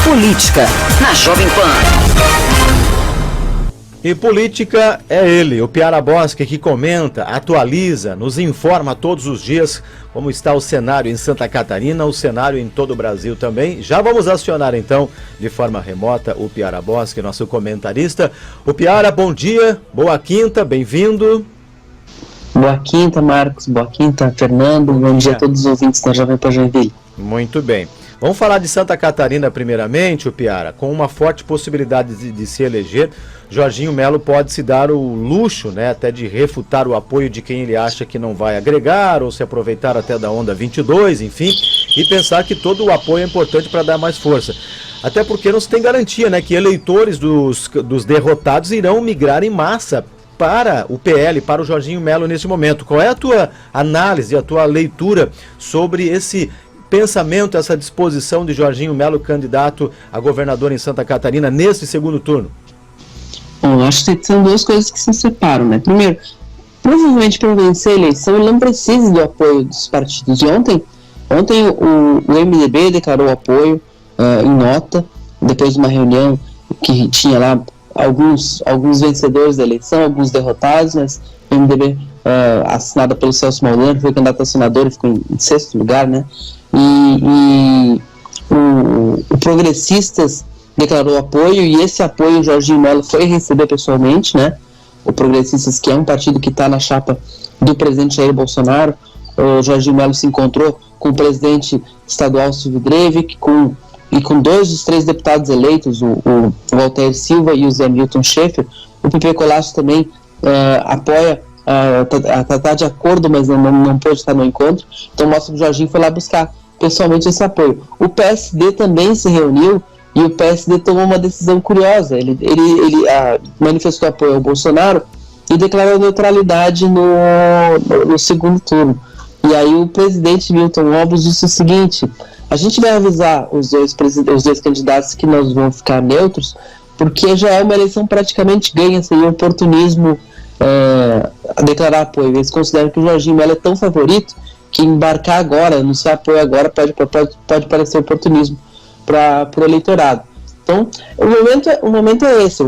Política, na Jovem Pan. E política é ele, o Piara Bosque, que comenta, atualiza, nos informa todos os dias como está o cenário em Santa Catarina, o cenário em todo o Brasil também. Já vamos acionar então, de forma remota, o Piara Bosque, nosso comentarista. O Piara, bom dia, boa quinta, bem-vindo. Boa quinta, Marcos, boa quinta, Fernando, bom dia a todos os ouvintes da Jovem Pan Joinville. Muito bem. Vamos falar de Santa Catarina primeiramente, o Piara, com uma forte possibilidade de se eleger. Jorginho Melo pode se dar o luxo, né, até de refutar o apoio de quem ele acha que não vai agregar ou se aproveitar até da onda 22, enfim, e pensar que todo o apoio é importante para dar mais força. Até porque não se tem garantia, né, que eleitores dos derrotados irão migrar em massa para o PL, para o Jorginho Melo nesse momento. Qual é a tua análise, a tua leitura sobre esse pensamento, essa disposição de Jorginho Melo, candidato a governador em Santa Catarina, nesse segundo turno? Bom, acho que são duas coisas que se separam, né? Primeiro, provavelmente para vencer a eleição ele não precisa do apoio dos partidos. E ontem o MDB declarou apoio em nota, depois de uma reunião que tinha lá alguns vencedores da eleição, alguns derrotados, mas o MDB, assinada pelo Celso Maulano, foi candidato a senador e ficou em sexto lugar, né? E o Progressistas declarou apoio, e esse apoio o Jorginho Melo foi receber pessoalmente, né? O Progressistas, que é um partido que está na chapa do presidente Jair Bolsonaro. O Jorginho Melo se encontrou com o presidente estadual Silvio Drevic, e com dois dos três deputados eleitos, o Walter Silva e o Zé Milton Schaefer. O Pepe Colasso também apoia, está de acordo, mas não pôde estar no encontro. Então mostra que o Jorginho foi lá buscar pessoalmente esse apoio. O PSD também se reuniu, e o PSD tomou uma decisão curiosa. Ele manifestou apoio ao Bolsonaro e declarou neutralidade no segundo turno. E aí o presidente Milton Obos disse o seguinte: a gente vai avisar os dois candidatos que nós vamos ficar neutros, porque já é uma eleição praticamente ganha, seria oportunismo a declarar apoio. Eles consideram que o Jorginho Melo é tão favorito que embarcar agora, anunciar apoio agora, pode parecer oportunismo para o eleitorado. Então, o momento é esse.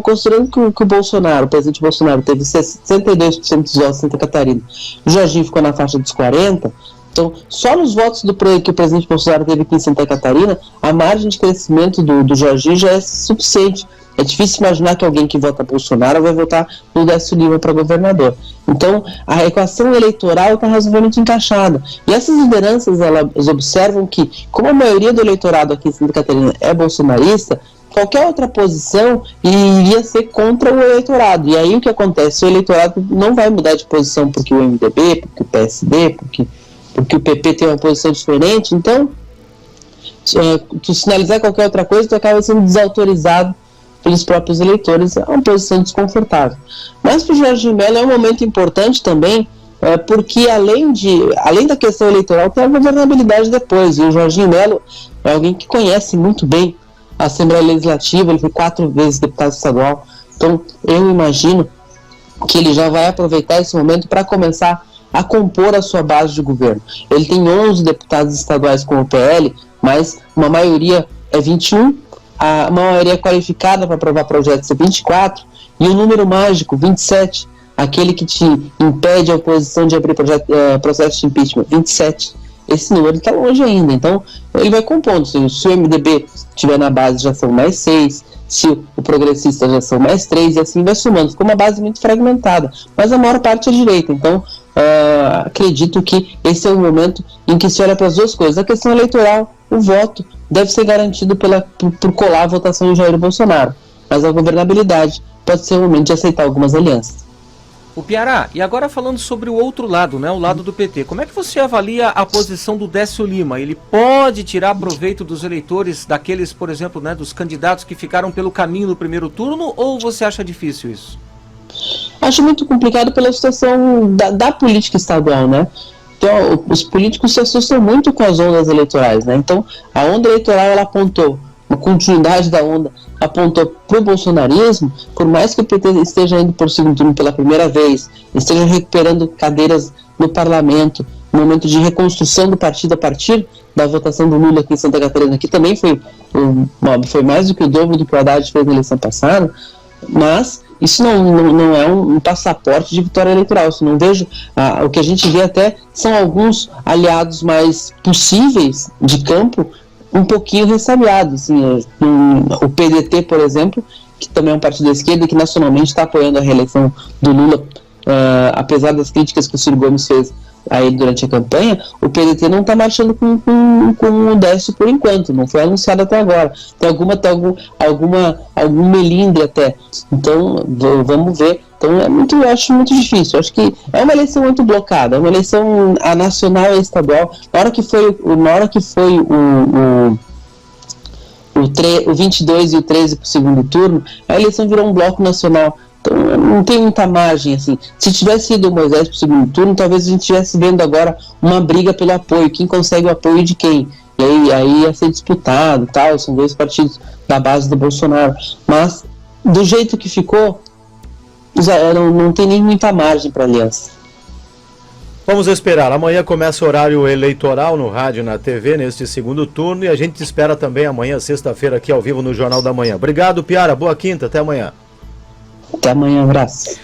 Considerando que o Bolsonaro, o presidente Bolsonaro, teve 62% dos votos em Santa Catarina, o Jorginho ficou na faixa dos 40%. Então, só nos votos que o presidente Bolsonaro teve aqui em Santa Catarina, a margem de crescimento do Jorginho já é suficiente. É difícil imaginar que alguém que vota Bolsonaro vai votar no Décio Lima para governador. Então, a equação eleitoral está razoavelmente encaixada. E essas lideranças, elas observam que, como a maioria do eleitorado aqui em Santa Catarina é bolsonarista, qualquer outra posição iria ser contra o eleitorado. E aí o que acontece? O eleitorado não vai mudar de posição porque o MDB, porque o PSD, porque o PP tem uma posição diferente. Então, tu sinalizar qualquer outra coisa, tu acaba sendo desautorizado pelos próprios eleitores. É uma posição desconfortável. Mas para o Jorginho Melo é um momento importante também, porque além da questão eleitoral, tem a governabilidade depois. E o Jorginho Melo é alguém que conhece muito bem a Assembleia Legislativa, ele foi 4 vezes deputado estadual. Então, eu imagino que ele já vai aproveitar esse momento para começar a compor a sua base de governo. Ele tem 11 deputados estaduais com o PL, mas uma maioria é 21, uma maioria qualificada para aprovar projetos é 24, e o número mágico, 27, aquele que te impede a oposição de abrir processo de impeachment, 27. Esse número está longe ainda, então ele vai compondo. Se o MDB estiver na base, já são mais 6, se o Progressista já são mais 3, e assim vai somando. Ficou uma base muito fragmentada, mas a maior parte é direita. Então acredito que esse é o momento em que se olha para as duas coisas. A questão eleitoral, o voto deve ser garantido por colar a votação de Jair Bolsonaro, mas a governabilidade pode ser o momento de aceitar algumas alianças. O Piara, e agora falando sobre o outro lado, né, o lado do PT, como é que você avalia a posição do Décio Lima? Ele pode tirar proveito dos eleitores, daqueles, por exemplo, né, dos candidatos que ficaram pelo caminho no primeiro turno, ou você acha difícil isso? Acho muito complicado pela situação da política estadual, né? Então, os políticos se assustam muito com as ondas eleitorais, né? Então, a onda eleitoral, ela apontou, uma continuidade da onda, apontou para o bolsonarismo. Por mais que o PT esteja indo por segundo turno pela primeira vez, esteja recuperando cadeiras no parlamento, um momento de reconstrução do partido a partir da votação do Lula aqui em Santa Catarina, que também foi mais do que o dobro do que o Haddad fez na eleição passada, mas isso não é um passaporte de vitória eleitoral. Isso não vejo. O que a gente vê até são alguns aliados mais possíveis de campo, um pouquinho ressabiados. Assim, o PDT, por exemplo, que também é um partido da esquerda, que nacionalmente está apoiando a reeleição do Lula, apesar das críticas que o Ciro Gomes fez aí durante a campanha, o PDT não está marchando com o Décio por enquanto, não foi anunciado até agora. Tem algum melindre até. Então, vamos ver. Então, eu acho muito difícil. Eu acho que é uma eleição muito blocada, é uma eleição a nacional e a estadual. Na hora que foi o 22 e o 13 para o segundo turno, a eleição virou um bloco nacional. Então não tem muita margem, assim. Se tivesse ido o Moisés para o segundo turno, talvez a gente estivesse vendo agora uma briga pelo apoio, quem consegue o apoio de quem. E aí ia ser disputado, tal, são dois partidos da base do Bolsonaro. Mas, do jeito que ficou, não tem nem muita margem para aliança. Vamos esperar. Amanhã começa o horário eleitoral no rádio e na TV, neste segundo turno, e a gente espera também amanhã, sexta-feira, aqui ao vivo no Jornal da Manhã. Obrigado, Piara. Boa quinta. Até amanhã. Até amanhã. Um abraço.